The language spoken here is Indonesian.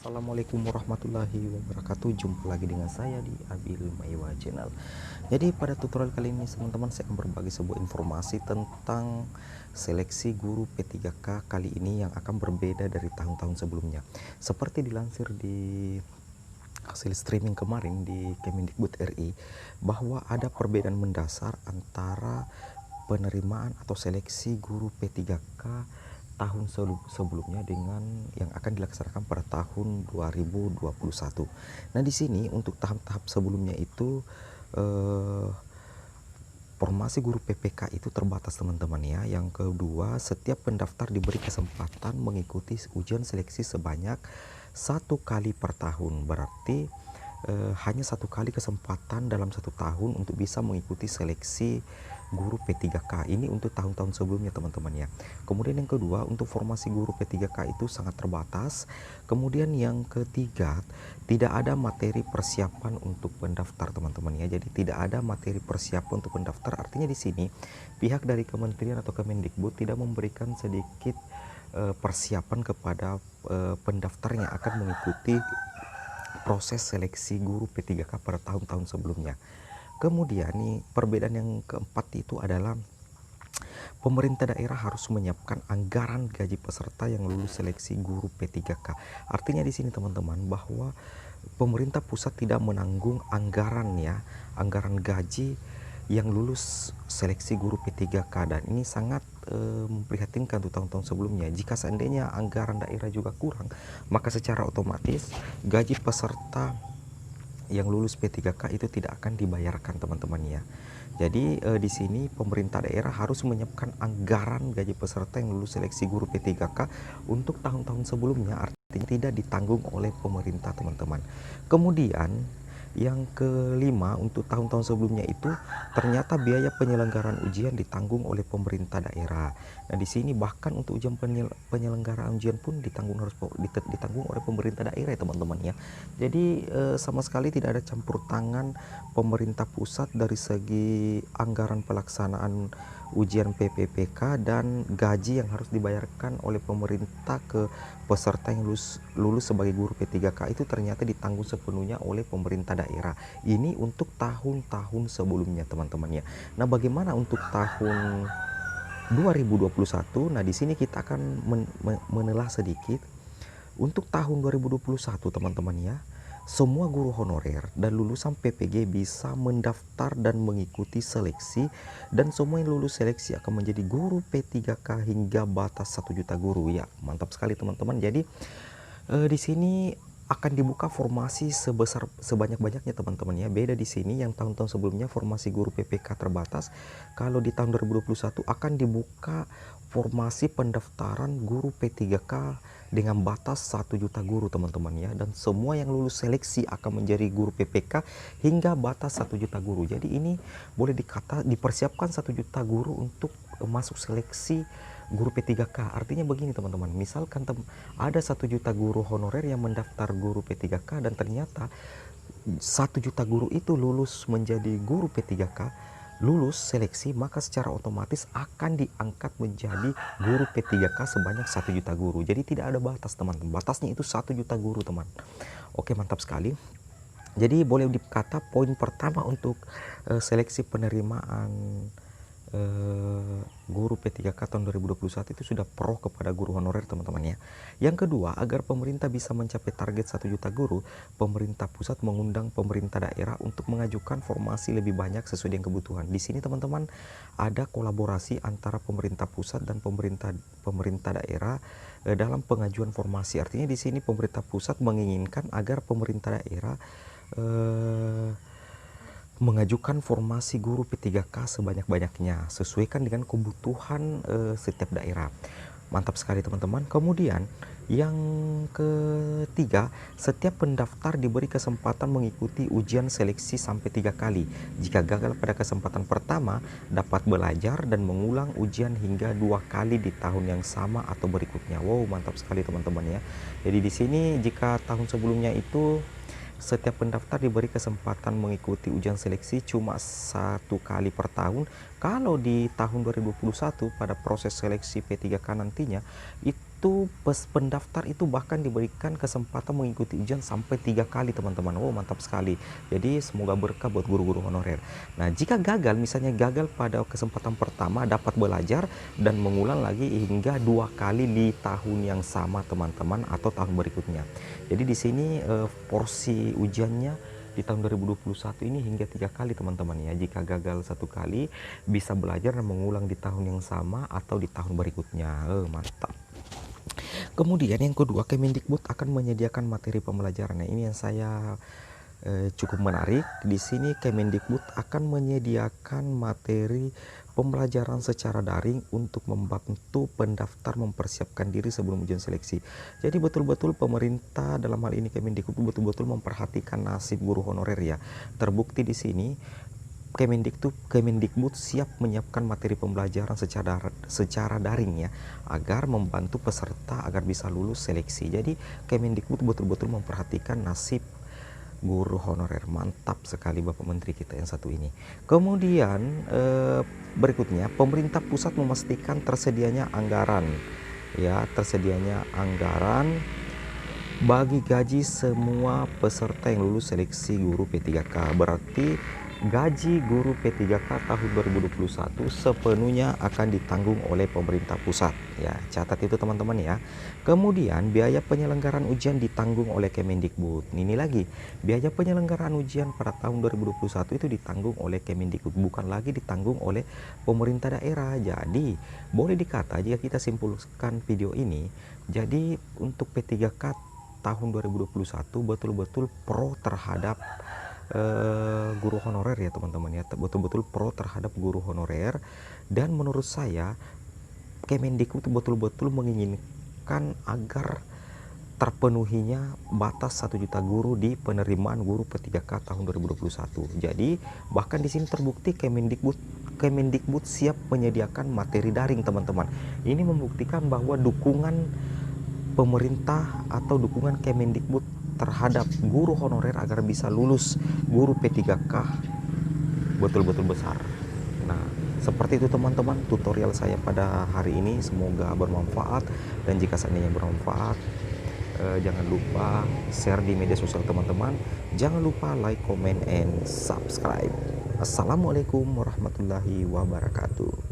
Assalamualaikum warahmatullahi wabarakatuh. Jumpa lagi dengan saya di Abil Maiwa Channel. Jadi pada tutorial kali ini teman-teman saya akan berbagi sebuah informasi tentang seleksi guru P3K kali ini yang akan berbeda dari tahun-tahun sebelumnya. Seperti dilansir di hasil streaming kemarin di Kemendikbud RI bahwa ada perbedaan mendasar antara penerimaan atau seleksi guru P3K tahun sebelumnya dengan yang akan dilaksanakan pada tahun 2021. Nah, di sini untuk tahap-tahap sebelumnya itu formasi guru PPK itu terbatas teman-teman ya. Yang kedua, setiap pendaftar diberi kesempatan mengikuti ujian seleksi sebanyak 1 kali per tahun. Berarti hanya 1 kali kesempatan dalam 1 tahun untuk bisa mengikuti seleksi guru P3K ini untuk tahun-tahun sebelumnya teman-teman ya. Kemudian yang kedua, untuk formasi guru P3K itu sangat terbatas. Kemudian yang ketiga, tidak ada materi persiapan untuk pendaftar teman-teman ya. Jadi tidak ada materi persiapan untuk pendaftar. Artinya di sini pihak dari kementerian atau Kemendikbud tidak memberikan sedikit persiapan kepada pendaftar yang akan mengikuti proses seleksi guru P3K pada tahun-tahun sebelumnya. Kemudian nih perbedaan yang keempat itu adalah pemerintah daerah harus menyiapkan anggaran gaji peserta yang lulus seleksi guru P3K. Artinya di sini teman-teman bahwa pemerintah pusat tidak menanggung anggaran ya, anggaran gaji yang lulus seleksi guru P3K, dan ini sangat memprihatinkan untuk tahun-tahun sebelumnya. Jika seandainya anggaran daerah juga kurang, maka secara otomatis gaji peserta yang lulus P3K itu tidak akan dibayarkan teman-teman ya. Jadi di sini pemerintah daerah harus menyiapkan anggaran gaji peserta yang lulus seleksi guru P3K untuk tahun-tahun sebelumnya, artinya tidak ditanggung oleh pemerintah teman-teman. Kemudian yang kelima, untuk tahun-tahun sebelumnya itu ternyata biaya penyelenggaraan ujian ditanggung oleh pemerintah daerah. Nah, di sini bahkan untuk ujian penyelenggaraan ujian pun ditanggung oleh pemerintah daerah ya teman-teman ya. Jadi sama sekali tidak ada campur tangan pemerintah pusat dari segi anggaran pelaksanaan ujian PPPK dan gaji yang harus dibayarkan oleh pemerintah ke peserta yang lulus sebagai guru P3K itu ternyata ditanggung sepenuhnya oleh pemerintah daerah. Ini untuk tahun-tahun sebelumnya teman-teman ya. Nah, bagaimana untuk tahun 2021? Nah, di sini kita akan menelah sedikit. Untuk tahun 2021 teman-teman ya, semua guru honorer dan lulusan PPG bisa mendaftar dan mengikuti seleksi, dan semua yang lulus seleksi akan menjadi guru P3K hingga batas 1 juta guru ya. Mantap sekali teman-teman. Jadi di sini akan dibuka formasi sebanyak-banyaknya teman-teman ya. Beda di sini yang tahun-tahun sebelumnya formasi guru PPK terbatas. Kalau di tahun 2021 akan dibuka formasi pendaftaran guru P3K dengan batas 1 juta guru teman-teman ya, dan semua yang lulus seleksi akan menjadi guru PPK hingga batas 1 juta guru. Jadi ini boleh dikata dipersiapkan 1 juta guru untuk masuk seleksi guru P3K. Artinya begini teman-teman, misalkan ada 1 juta guru honorer yang mendaftar guru P3K dan ternyata 1 juta guru itu lulus menjadi guru P3K, lulus seleksi, maka secara otomatis akan diangkat menjadi guru P3K sebanyak 1 juta guru. Jadi tidak ada batas teman-teman, batasnya itu 1 juta guru teman. Oke, mantap sekali. Jadi boleh dikata poin pertama untuk seleksi penerimaan guru P3K tahun 2021 itu sudah pro kepada guru honorer teman-teman ya. Yang kedua, agar pemerintah bisa mencapai target 1 juta guru, pemerintah pusat mengundang pemerintah daerah untuk mengajukan formasi lebih banyak sesuai dengan kebutuhan. Di sini teman-teman ada kolaborasi antara pemerintah pusat dan pemerintah daerah dalam pengajuan formasi. Artinya di sini pemerintah pusat menginginkan agar pemerintah daerah mengajukan formasi guru P3K sebanyak-banyaknya sesuaikan dengan kebutuhan setiap daerah. Mantap sekali teman-teman. Kemudian yang ketiga, setiap pendaftar diberi kesempatan mengikuti ujian seleksi sampai 3 kali. Jika gagal pada kesempatan pertama, dapat belajar dan mengulang ujian hingga 2 kali di tahun yang sama atau berikutnya. Wow, mantap sekali teman-teman ya. Jadi di sini jika tahun sebelumnya itu setiap pendaftar diberi kesempatan mengikuti ujian seleksi cuma 1 kali per tahun. Kalau di tahun 2021 pada proses seleksi P3K nantinya itu itu pendaftar itu bahkan diberikan kesempatan mengikuti ujian sampai 3 kali teman-teman. Oh mantap sekali. Jadi semoga berkah buat guru-guru honorer. Nah jika gagal, misalnya gagal pada kesempatan pertama, dapat belajar dan mengulang lagi hingga 2 kali di tahun yang sama teman-teman, atau tahun berikutnya. Jadi di sini porsi ujiannya di tahun 2021 ini hingga 3 kali teman-teman ya. Jika gagal 1 kali, bisa belajar dan mengulang di tahun yang sama atau di tahun berikutnya. Mantap. Kemudian yang kedua, Kemendikbud akan menyediakan materi pembelajaran. Nah, ini yang saya cukup menarik. Di sini Kemendikbud akan menyediakan materi pembelajaran secara daring untuk membantu pendaftar mempersiapkan diri sebelum ujian seleksi. Jadi betul-betul pemerintah, dalam hal ini Kemendikbud, betul-betul memperhatikan nasib guru honorer ya. Terbukti di sini Kemendikbud siap menyiapkan materi pembelajaran secara daring ya, agar membantu peserta agar bisa lulus seleksi. Jadi Kemendikbud betul-betul memperhatikan nasib guru honorer. Mantap sekali Bapak Menteri kita yang satu ini. Kemudian berikutnya, pemerintah pusat memastikan tersedianya anggaran bagi gaji semua peserta yang lulus seleksi guru P3K. Berarti gaji guru P3K tahun 2021 sepenuhnya akan ditanggung oleh pemerintah pusat ya. Catat itu teman-teman ya. Kemudian biaya penyelenggaraan ujian ditanggung oleh Kemendikbud. Ini lagi, biaya penyelenggaraan ujian pada tahun 2021 itu ditanggung oleh Kemendikbud, bukan lagi ditanggung oleh pemerintah daerah. Jadi boleh dikata, jika kita simpulkan video ini, jadi untuk P3K tahun 2021 betul-betul pro terhadap guru honorer ya teman-teman ya, betul-betul pro terhadap guru honorer. Dan menurut saya Kemendikbud betul-betul menginginkan agar terpenuhinya batas 1 juta guru di penerimaan guru P3K tahun 2021. Jadi bahkan di sini terbukti Kemendikbud siap menyediakan materi daring teman-teman. Ini membuktikan bahwa dukungan pemerintah atau dukungan Kemendikbud terhadap guru honorer agar bisa lulus guru P3K betul-betul besar. Nah, seperti itu teman-teman tutorial saya pada hari ini, semoga bermanfaat. Dan jika seandainya bermanfaat, jangan lupa share di media sosial teman-teman. Jangan lupa like, comment, and subscribe. Assalamualaikum warahmatullahi wabarakatuh.